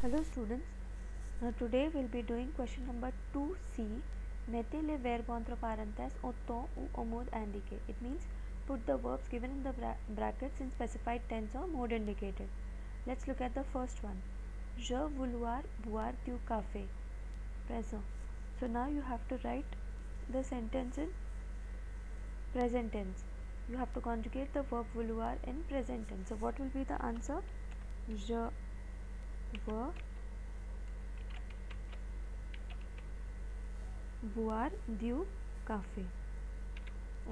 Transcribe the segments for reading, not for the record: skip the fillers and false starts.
Hello students, today we'll be doing question number 2C. Mettez les verbes entre parenthèses au temps ou au mode indiqué. It means put the verbs given in the brackets in specified tense or mode indicated. Let's look at the first one. Je vouloir boire du café. Present. So now you have to write the sentence in present tense. You have to conjugate the verb vouloir in present tense. So what will be the answer? Je veux boire du café.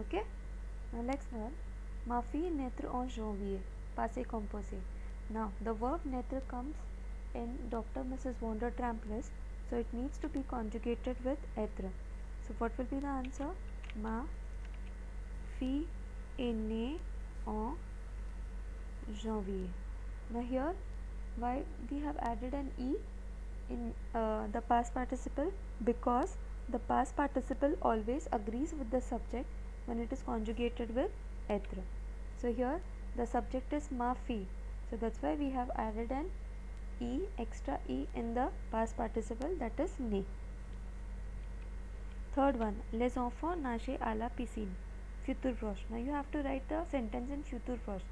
Okay. Now next one. Ma fille naître en janvier. Passé composé. Now the verb naître comes in Dr. Mrs. Wondertramp list, so it needs to be conjugated with être. So what will be the answer? Ma fille est née en janvier. Now here, why we have added an e in the past participle? Because the past participle always agrees with the subject when it is conjugated with être. So here the subject is ma fille, so that's why we have added an e, extra e in the past participle, that is né. Third one, les enfants nagent à la piscine. Futur proche. Now you have to write the sentence in futur proche.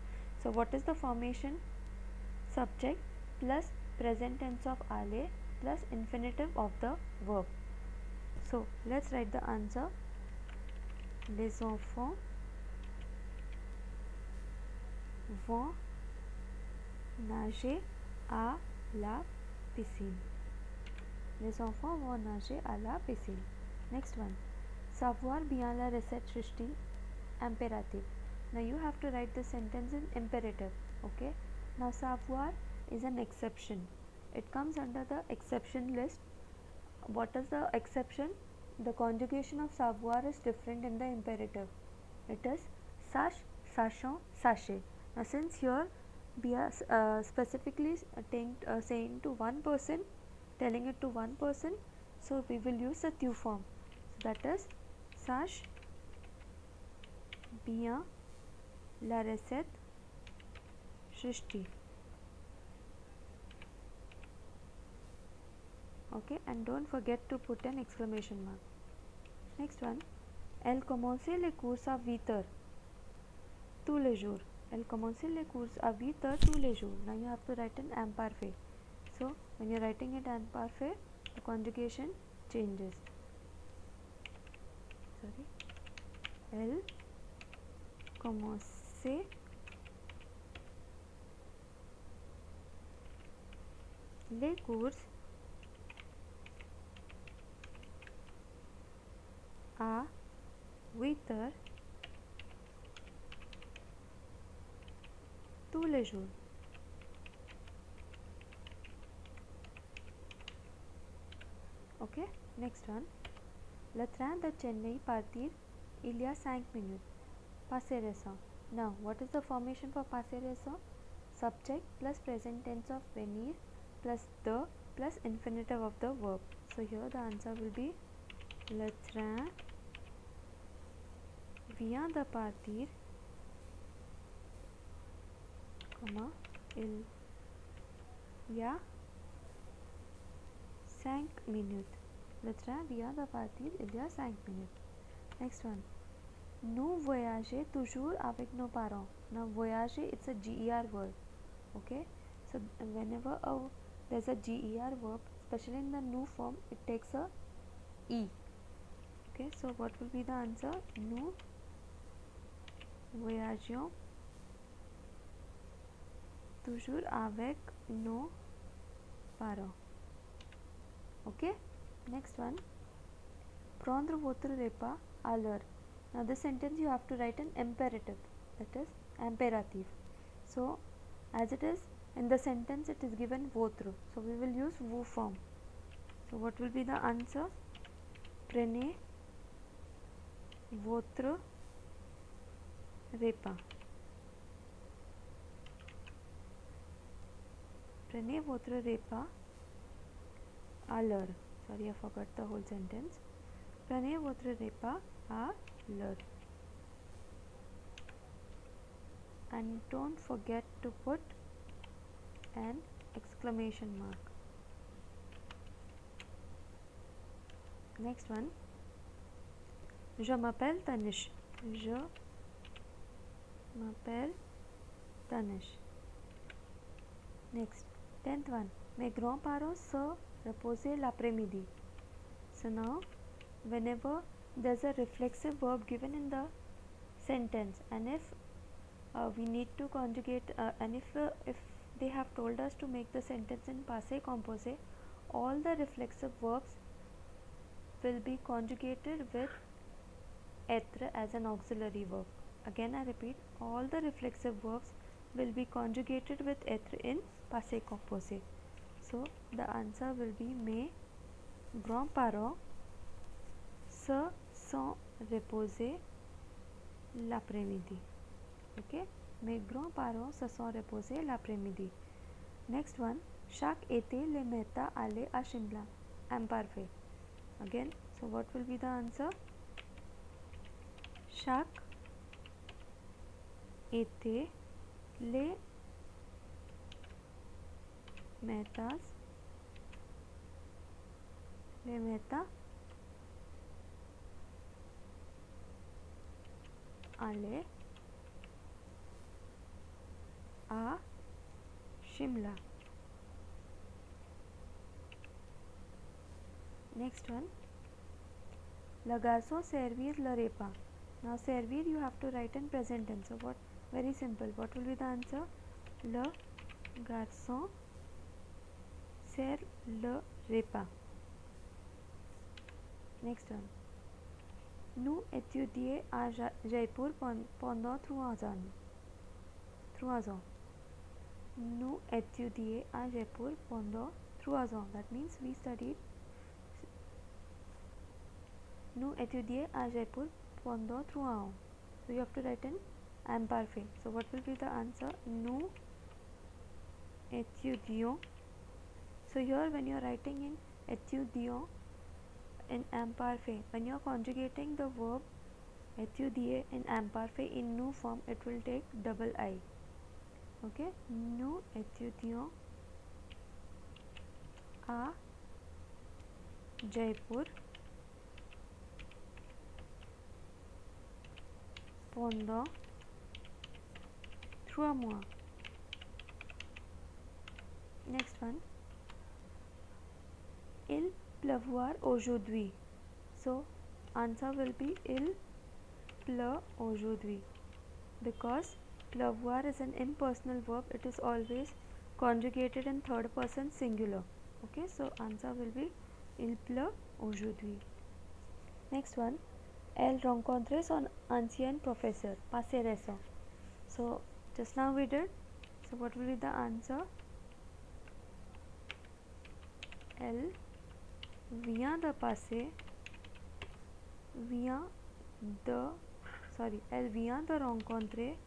So what is the formation? Subject plus present tense of aller plus infinitive of the verb. So let's write the answer. Les enfants vont nager à la piscine. Les enfants vont nager à la piscine. Next one. Savoir bien la recette Shrishti. Imperative. Now you have to write the sentence in imperative. Okay. Now savoir is an exception. It comes under the exception list. What is the exception? The conjugation of savoir is different in the imperative. It is sache, sachant, sachez. Now since here we are specifically saying to one person, telling it to one person, so we will use the tu form. So that is sache bien la recette Shrishti. Okay, and don't forget to put an exclamation mark. Next one. Elle commençait les courses à 8h tous les jours. Elle commençait les courses à 8h tous les jours. Now you have to write an imparfait. So when you're writing it imparfait, the conjugation changes. Sorry. Elle commençait les courses à 8h tous les jours. Okay, next one. Le train de Chennai partir il y a 5 minutes. Passé récent. Now, what is the formation for passé récent? Subject plus present tense of venir plus the plus infinitive of the verb. So here the answer will be le train vient de partir, il y a 5 minutes. Le train vient de partir il y a 5 minutes. Next one. Nous voyageons toujours avec nos parents. Now voyager, it's a GER word. Okay, so whenever there's a GER verb, especially in the nous form, it takes a E. Okay, so what will be the answer? Nous voyageons toujours avec nos parents. Okay, next one. Prendre votre repas à l'heure. Now this sentence you have to write an imperative, that is imperative. So as it is in the sentence, it is given votre, so we will use vous form. So what will be the answer? Prenez votre repas. Prenez votre repas à l'heure. Sorry, I forgot the whole sentence. Prenez votre repas à l'heure. And don't forget to put an exclamation mark. Next one, je m'appelle Tanish. Je m'appelle Tanish. Next, 10th one, mes grands-parents se reposaient l'après-midi. So now, whenever there's a reflexive verb given in the sentence, and if we need to conjugate, and if they have told us to make the sentence in passé composé, all the reflexive verbs will be conjugated with être as an auxiliary verb. Again I repeat, all the reflexive verbs will be conjugated with être in passé composé. So the answer will be mes grands-parents se sont reposés l'après-midi. Okay, mes grands-parents se sont reposés l'après-midi. Next one, chaque été les Mehta allaient à Shimla. Imparfait. Again, so what will be the answer? Chaque été les Mehta allaient à Shimla. Next one, le garçon servir le repas. Now servir you have to write in present tense. So what? Very simple. What will be the answer? Le garçon sert le repas. Next one, nous étudions à Jaipur pendant 3 ans. Nous étudions à Jaipur pendant 3 ans. That means we studied. Nous étudions à Jaipur pendant 3 ans. So you have to write in imparfait. So what will be the answer? Nous étudions. So here when you are writing in étudions in imparfait, when you are conjugating the verb étudier in imparfait in nous form, it will take double I. Okay, nous étudions à Jaipur pendant 3 mois. Next one, il pleuvoir aujourd'hui. So answer will be il pleut aujourd'hui, because pleuvoir is an impersonal verb. It is always conjugated in third person singular. Okay, so answer will be il pleut aujourd'hui. Next one, elle rencontre son ancien professeur, passé récent. So just now we did. So what will be the answer? Elle vient de passer, elle vient de rencontrer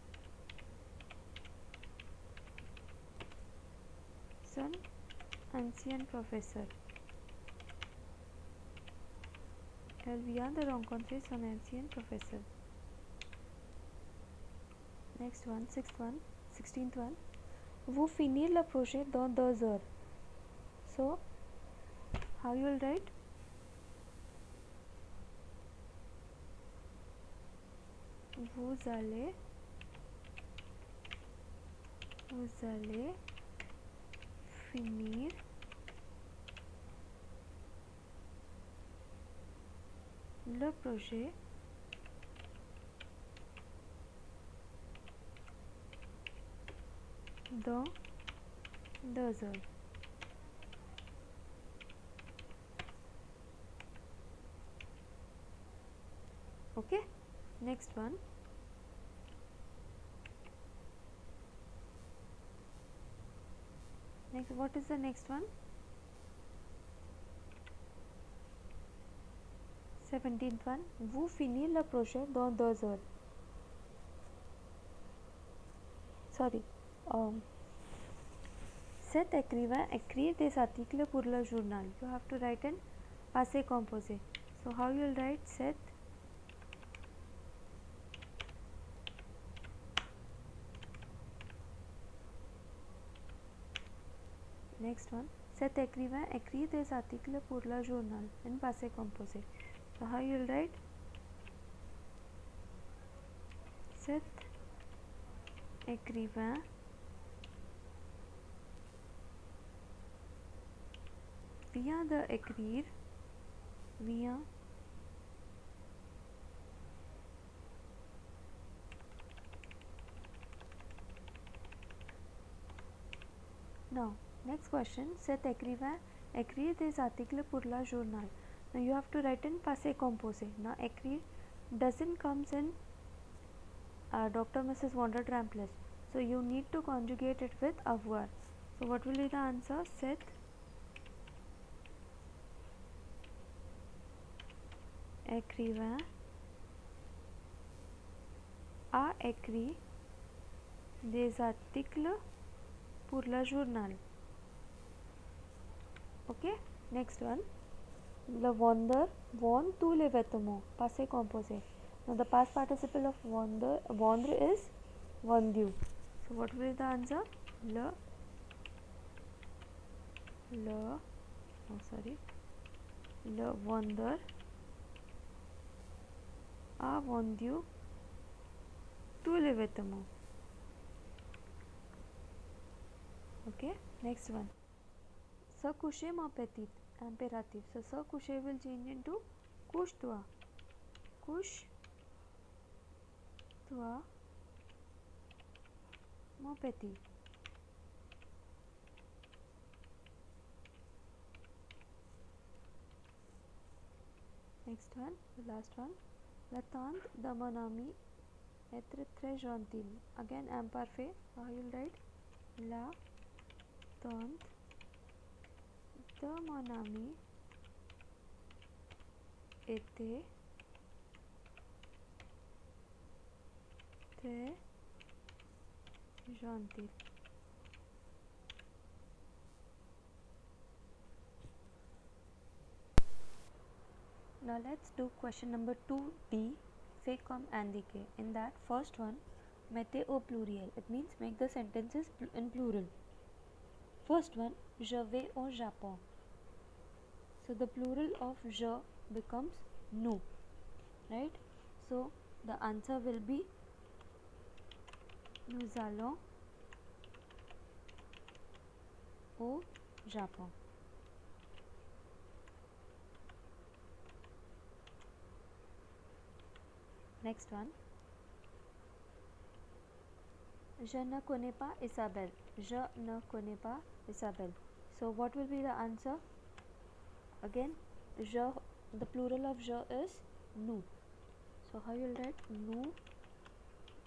son ancien professeur. Elle vient de rencontrer son ancien professeur. Next one, 16th one. Vous finir le projet dans 2 heures. So, how you will write? Vous allez finir le projet dans 2 heures. Okay, next one. Next, what is the next one? 17th one. Vous finir le projet dans 2 heures. Sorry. Cet écrivain écrit des articles pour le journal. You have to write in passé composé. So how you will write cet? Next one, Cet écrivain écrit des articles pour le journal in passé composé. So how you will write? Cet écrivain vient de écrire, vient Now, next question. Cet écrivain écrit des articles pour le journal. Now you have to write in passé composé. Now écrire doesn't comes in Dr. Mrs. Wondertramp list. So you need to conjugate it with avoir. So what will be the answer? Cet écrivain a écrit des articles pour le journal. Okay, next one. Le vendeur vend tous les vêtements. Passé composé. Now the past participle of vendre is vendu. So what will be the answer? Le vendeur a vendu tous les vêtements. Okay, next one. Se coucher mon petit, imperative. So se coucher will change into couche-toi. Couche-toi mon petit. Next one, the last one. La tante de mon ami est très gentille. Again imparfait. How you will write? La tante de mon ami était très gentille. Now let's do question number 2D, fait comme indiqué. In that first one, mettez au pluriel. It means make the sentences in plural. First one, je vais au Japon. So the plural of je becomes nous, right? So the answer will be nous allons au Japon. Next one. Je ne connais pas Isabelle. Je ne connais pas Isabelle. So what will be the answer? Again, je, the plural of je is nous. So how you will write? Nous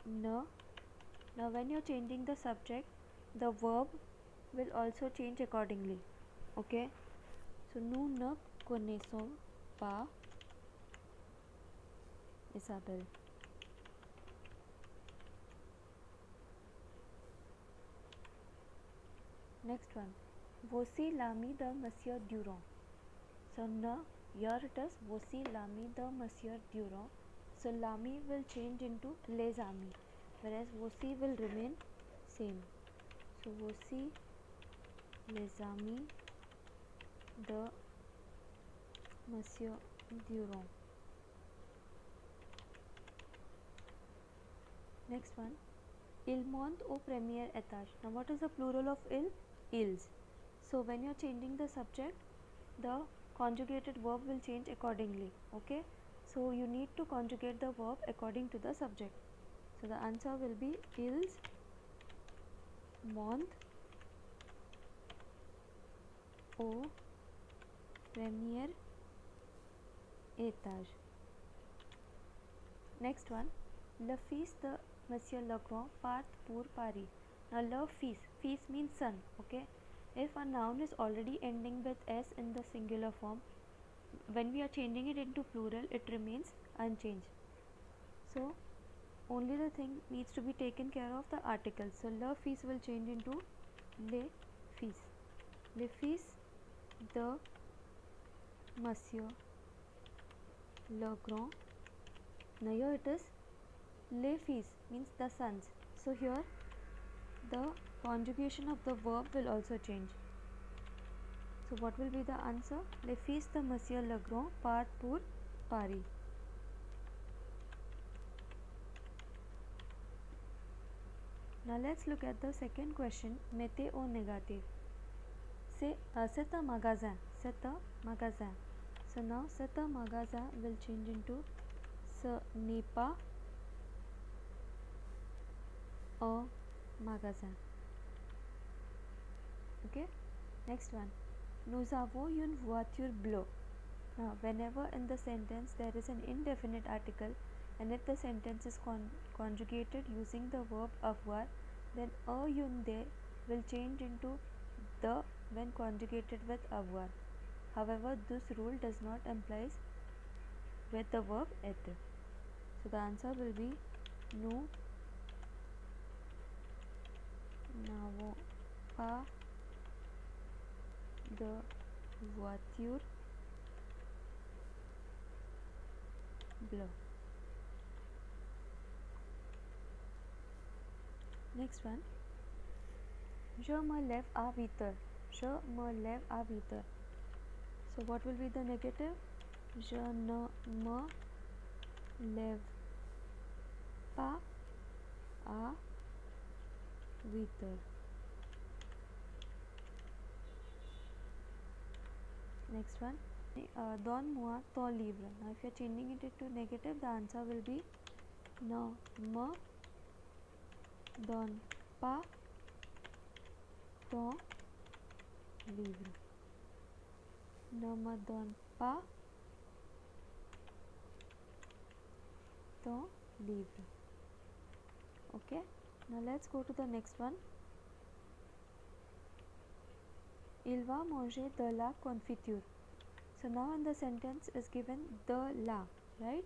ne. Now when you are changing the subject, the verb will also change accordingly. Okay. So nous ne connaissons pas Isabelle. Next one. Voici l'ami de Monsieur Durand. So na, here it is voici l'ami de Monsieur Durand. So l'ami will change into les amis, whereas voici will remain same. So voici les amis de Monsieur Durand. Next one. Il monte au premier étage. Now what is the plural of il? Ils. So when you are changing the subject, the conjugated verb will change accordingly. Okay, so you need to conjugate the verb according to the subject. So the answer will be ils montent au premier étage. Next one. Le fils de Monsieur Legrand part pour Paris. Now le fils means son. Okay, if a noun is already ending with s in the singular form, when we are changing it into plural, it remains unchanged. So only the thing needs to be taken care of, the article. So le fils will change into les fils. Les fils de Monsieur Legrand. Now here it is les fils means the sons. So here the conjugation of the verb will also change. So what will be the answer? Les fils de Monsieur Legrand partent pour Paris. Now let's look at the second question, mettez au négatif. C'est un magasin. C'est un magasin. So now c'est un magasin will change into ce n'est pas un magasin. Okay. Next one. Nous avons une voiture bleue. Now, whenever in the sentence there is an indefinite article and if the sentence is conjugated using the verb avoir, then a une de will change into the when conjugated with avoir. However, this rule does not apply with the verb être. So the answer will be nous n'avons pas de voiture bleue. Next one. Je me lève à 8 heures. Je me lève à 8 heures. So what will be the negative? Je ne me lève pas à 8 heures. Next one. Donne-moi ton livre. Now if you are changing it to negative, the answer will be ne me donne pas ton livre. Ne me donne pas ton livre. Okay. Now let's go to the next one. Il va manger de la confiture. So now in the sentence is given de la, right?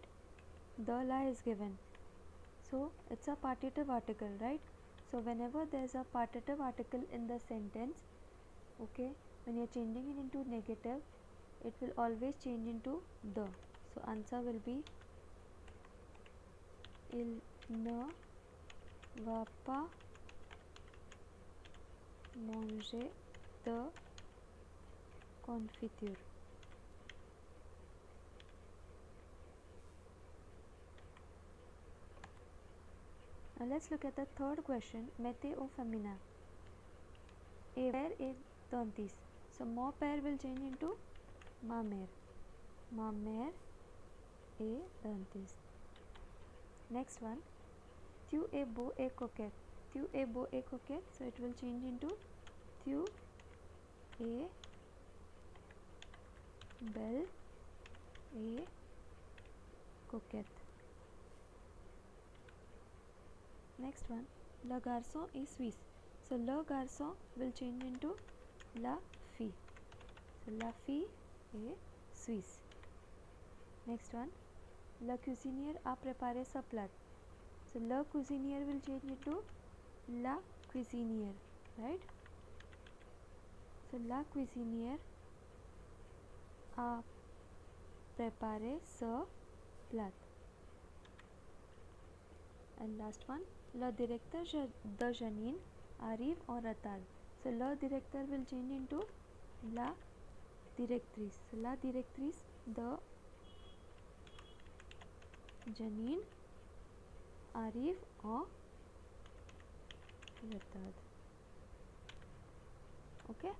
De la is given. So it's a partitive article, right? So whenever there's a partitive article in the sentence, okay, when you're changing it into negative, it will always change into the. So answer will be il ne va pas manger de confiture. Now let's look at the third question, mettez au féminin. A père est dentiste. So mon père will change into ma mère. Ma mère est dentiste. Next one, tu es beau et coquette. Tu es beau et coquette. So it will change into tu es belle et coquette. Next one, le garçon est suisse. So le garçon will change into la fille. So la fille est suisse. Next one, le cuisinier a préparé ce plat. So le cuisinier will change into la cuisinière, right? So la cuisinière a préparé ce plat. And last one, le directeur de Janine arrive en retard. So le directeur will change into la directrice. So la directrice de Janine arrive en retard. Okay.